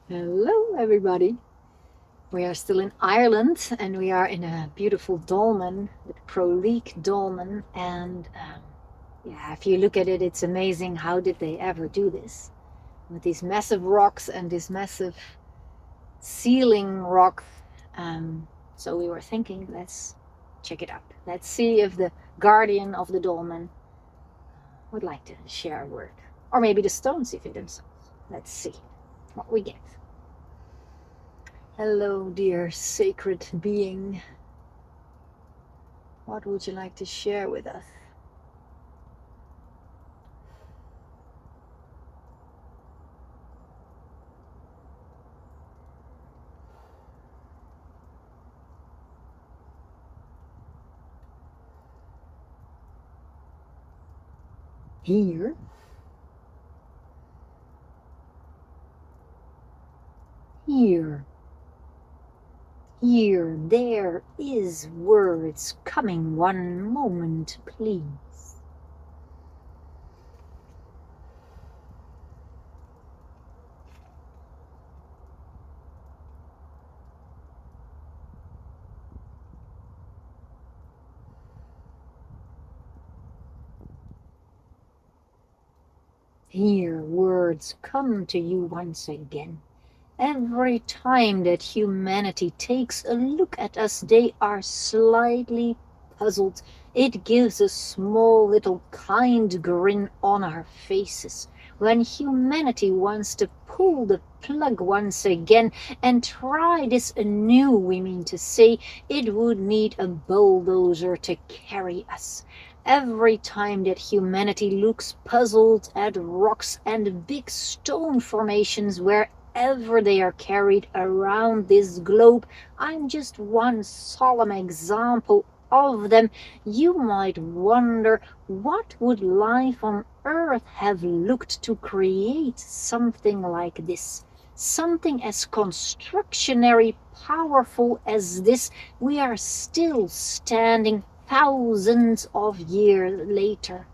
Hello, everybody. We are still in Ireland and we are in a beautiful dolmen, the Proleek Dolmen. And yeah, if you look at it, it's amazing. How did they ever do this? With these massive rocks and this massive ceiling rock. So we were thinking, let's check it out. Let's see if the guardian of the dolmen would like to share a word. Or maybe the stones if it themselves. Let's see what we get. Hello, dear sacred being. What would you like to share with us? Here. Here. Here, there is words coming. One moment, please. Here, words come to you once again. Every time that humanity takes a look at us, they are slightly puzzled. It gives a small little kind grin on our faces. When humanity wants to pull the plug once again and try this anew, we mean to say, it would need a bulldozer to carry us. Every time that humanity looks puzzled at rocks and big stone formations where ever they are carried around this globe, I'm just one solemn example of them. You might wonder, what would life on Earth have looked to create something like this? Something as constructionary powerful as this. We are still standing thousands of years later.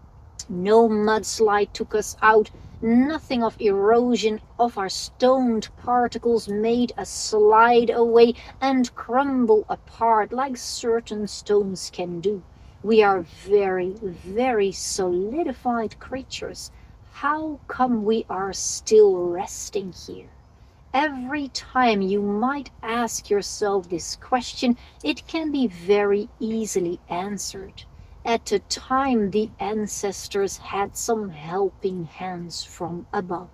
No mudslide took us out. Nothing of erosion of our stoned particles made us slide away and crumble apart like certain stones can do. We are very, very solidified creatures. How come we are still resting here? Every time you might ask yourself this question, it can be very easily answered. At a time, the ancestors had some helping hands from above.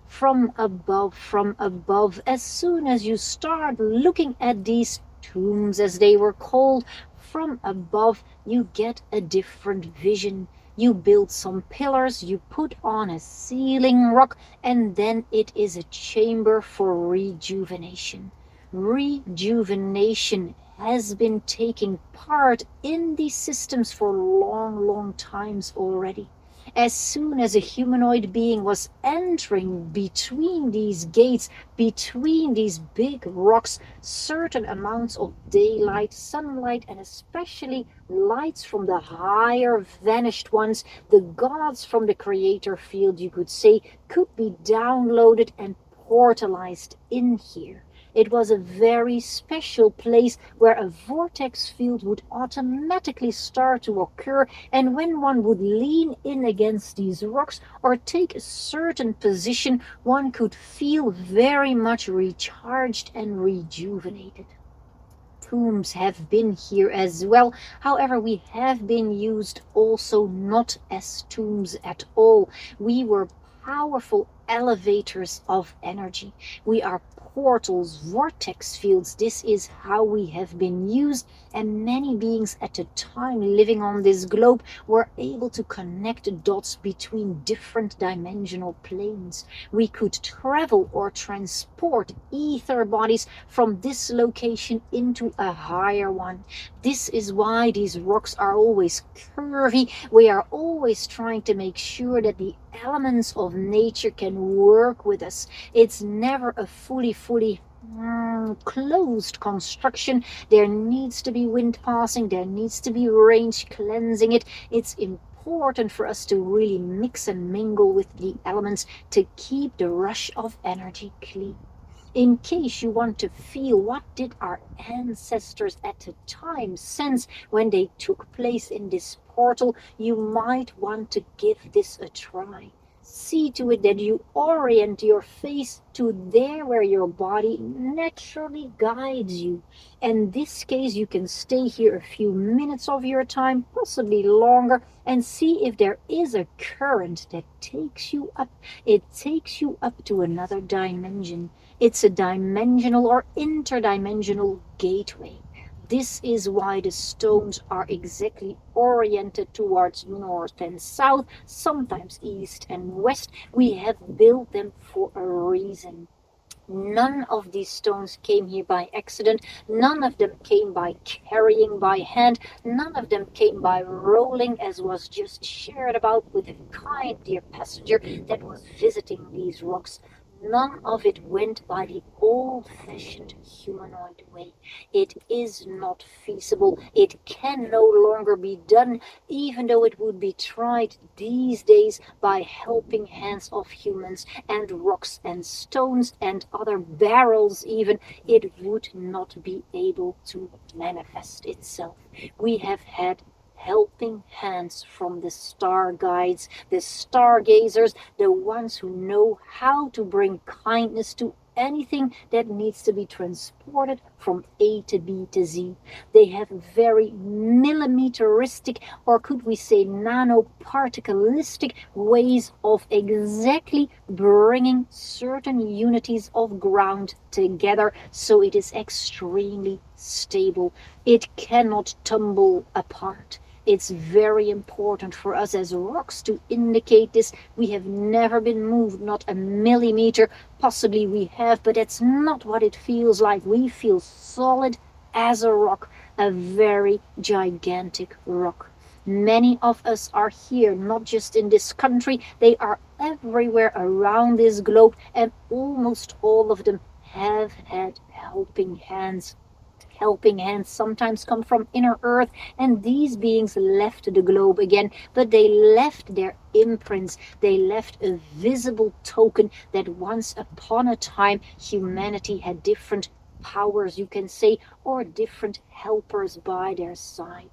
From above, from above. As soon as you start looking at these tombs, as they were called, from above, you get a different vision. You build some pillars, you put on a ceiling rock, and then it is a chamber for rejuvenation. Rejuvenation has been taking part in these systems for long, long times already. As soon as a humanoid being was entering between these gates, between these big rocks, certain amounts of daylight, sunlight, and especially lights from the higher vanished ones, the gods from the creator field, you could say, could be downloaded and portalized in here. It was a very special place where a vortex field would automatically start to occur, and when one would lean in against these rocks or take a certain position, one could feel very much recharged and rejuvenated. Tombs have been here as well. However, we have been used also not as tombs at all. We were powerful elevators of energy. We are portals, vortex fields. This is how we have been used, and many beings at the time living on this globe were able to connect dots between different dimensional planes. We could travel or transport ether bodies from this location into a higher one. This is why these rocks are always curvy. We are always trying to make sure that the elements of nature can work with us. It's never a fully closed construction. There needs to be wind passing, there needs to be range cleansing it. It's important for us to really mix and mingle with the elements to keep the rush of energy clean. In case you want to feel what did our ancestors at the time sense when they took place in this portal, you might want to give this a try. See to it that you orient your face to there where your body naturally guides you. In this case, you can stay here a few minutes of your time, possibly longer, and see if there is a current that takes you up. It takes you up to another dimension. It's a dimensional or interdimensional gateway. This is why the stones are exactly oriented towards north and south, sometimes east and west. We have built them for a reason. None of these stones came here by accident. None of them came by carrying by hand. None of them came by rolling, as was just shared about with a kind dear passenger that was visiting these rocks. None of it went by the old-fashioned humanoid way. It is not feasible. It can no longer be done, even though it would be tried these days by helping hands of humans and rocks and stones and other barrels even. It would not be able to manifest itself. We have had helping hands from the star guides, the stargazers, the ones who know how to bring kindness to anything that needs to be transported from A to B to Z. They have very millimeteristic, or could we say nanoparticulistic, ways of exactly bringing certain unities of ground together so it is extremely stable. It cannot tumble apart. It's very important for us as rocks to indicate this. We have never been moved, not a millimeter. Possibly we have, but that's not what it feels like. We feel solid as a rock, a very gigantic rock. Many of us are here, not just in this country, they are everywhere around this globe, and almost all of them have had helping hands. Helping hands sometimes come from inner earth, and these beings left the globe again, but they left their imprints. They left a visible token that once upon a time humanity had different powers, you can say, or different helpers by their side.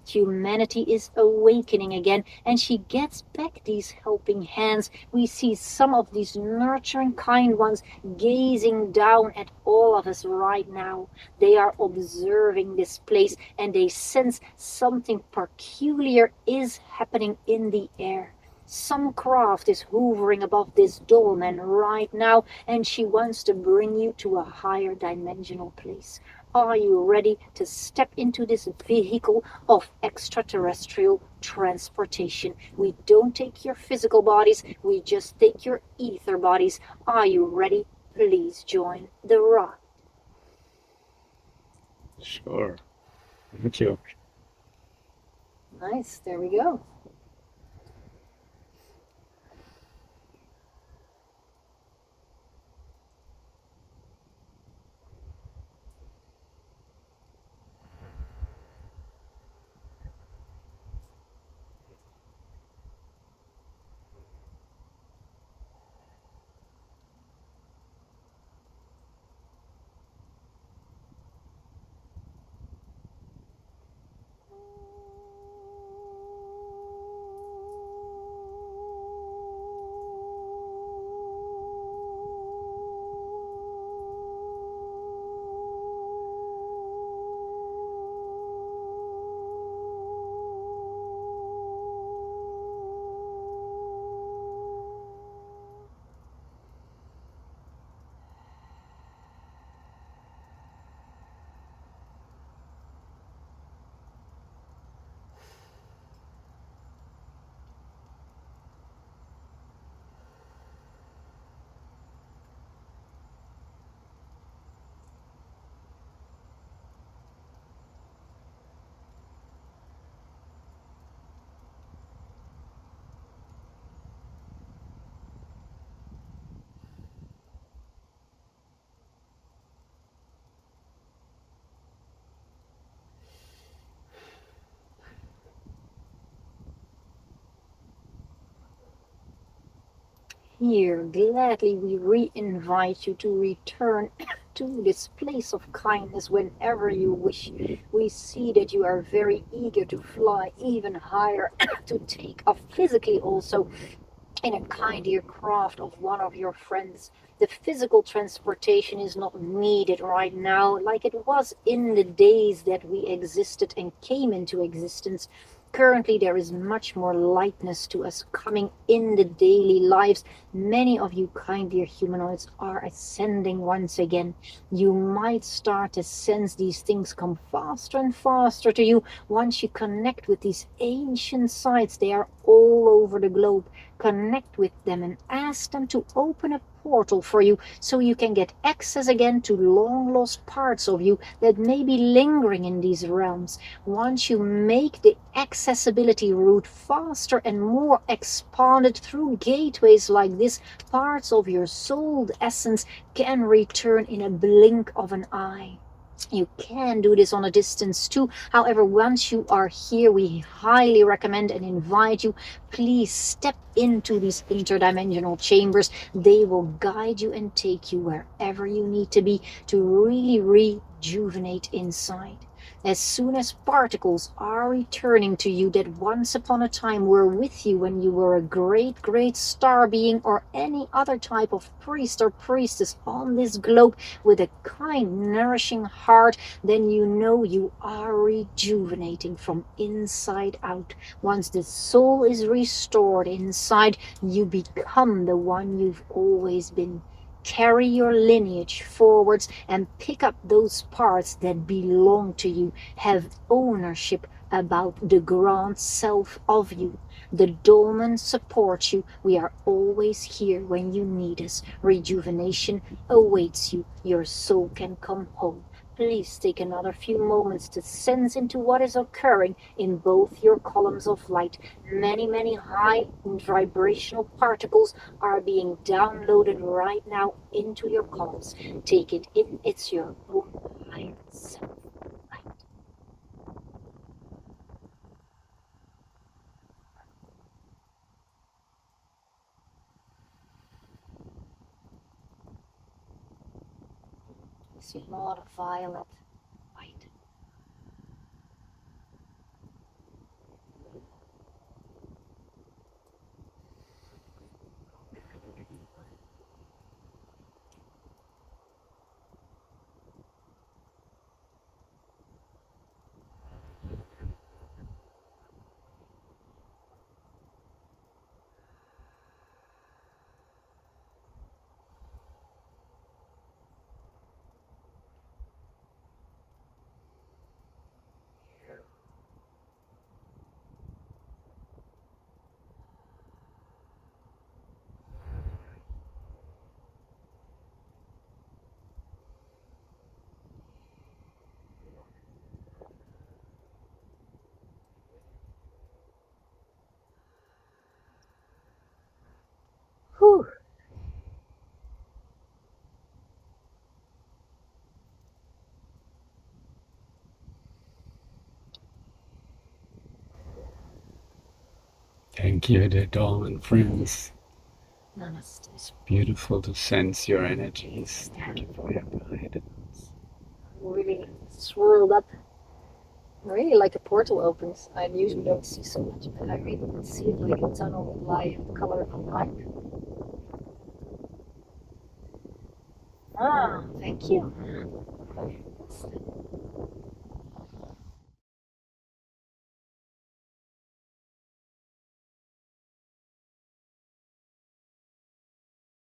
Humanity is awakening again, and she gets back these helping hands. We see some of these nurturing kind ones gazing down at all of us right now. They are observing this place, and they sense something peculiar is happening in the air. Some craft is hovering above this dolmen right now, and she wants to bring you to a higher dimensional place. Are you ready to step into this vehicle of extraterrestrial transportation? We don't take your physical bodies, we just take your ether bodies. Are you ready? Please join the ride. Sure. Thank you. Nice, there we go. Here, gladly we re-invite you to return to this place of kindness whenever you wish. We see that you are very eager to fly even higher, to take off physically also in a kinder craft of one of your friends. The physical transportation is not needed right now like it was in the days that we existed and came into existence. Currently, there is much more lightness to us coming in the daily lives. Many of you kinder humanoids are ascending once again. You might start to sense these things come faster and faster to you once you connect with these ancient sites. They are all over the globe. Connect with them and ask them to open a portal for you so you can get access again to long lost parts of you that may be lingering in these realms. Once you make the accessibility route faster and more expanded through gateways like this, parts of your souled essence can return in a blink of an eye. You can do this on a distance too. However, once you are here, we highly recommend and invite you, please step into these interdimensional chambers. They will guide you and take you wherever you need to be to really rejuvenate inside. As soon as particles are returning to you that once upon a time were with you when you were a great, great star being or any other type of priest or priestess on this globe with a kind, nourishing heart, then you know you are rejuvenating from inside out. Once the soul is restored inside, you become the one you've always been. Carry your lineage forwards and pick up those parts that belong to you. Have ownership about the grand self of you. The dolmen supports you. We are always here when you need us. Rejuvenation awaits you. Your soul can come home. Please take another few moments to sense into what is occurring in both your columns of light. Many, many high vibrational particles are being downloaded right now into your columns. Take it in, it's your own higher self light. I see a lot of violet light. Whew. Thank you, the Dolmen friends. Namaste. It's beautiful to sense your energies. Thank you for your guidance. Really swirled up. Really like a portal opens. I usually don't see so much, but I really can see it like a tunnel of light, color of light. Ah, thank you.